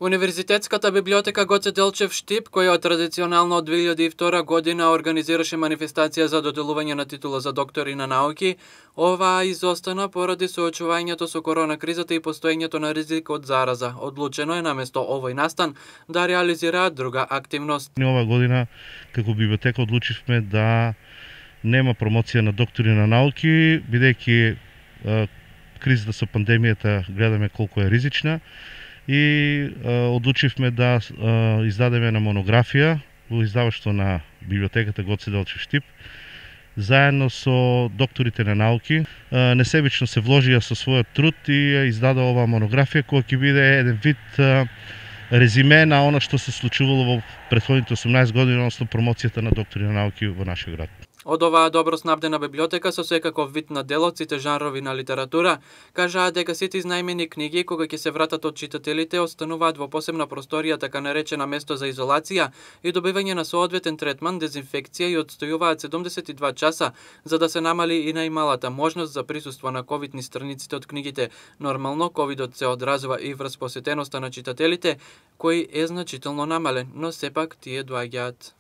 Универзитетската библиотека Гоце Делчев Штип, која традиционално од 2002 година организираше манифестација за доделување на титула за доктори на науки, оваа изостана поради соочувањето со корона кризата и постоењето на ризик од зараза. Одлучено е наместо овој настан да реализираат друга активност. Ова година како библиотека одлучивме да нема промоција на доктори на науки, бидејќи кризата со пандемијата гледаме колку е ризична, и одлучивме да издадеме една монографија во издаваштво на библиотеката Гоце Делчев Штип, заедно со докторите на науки. Несебично се вложија со својот труд и ја издаде оваа монографија, која ќе биде еден вид резиме на она што се случувало во претходните 18 години, односно промоцијата на доктори на науки во нашиот град. Од оваа добро снабдена библиотека со секаков вид на дел од сите жанрови на литература, кажаа дека сите изнајмени книги кога ќе се вратат од читателите остануваат во посебна просторија, така наречена место за изолација и добивање на соодветен третман, дезинфекција и одстојуваат 72 часа за да се намали и најмалата можност за присуство на ковидни страниците од книгите. Нормално ковидот се одразува и врз посетеноста на читателите, кој е значително намален, но сепак тие доаѓаат.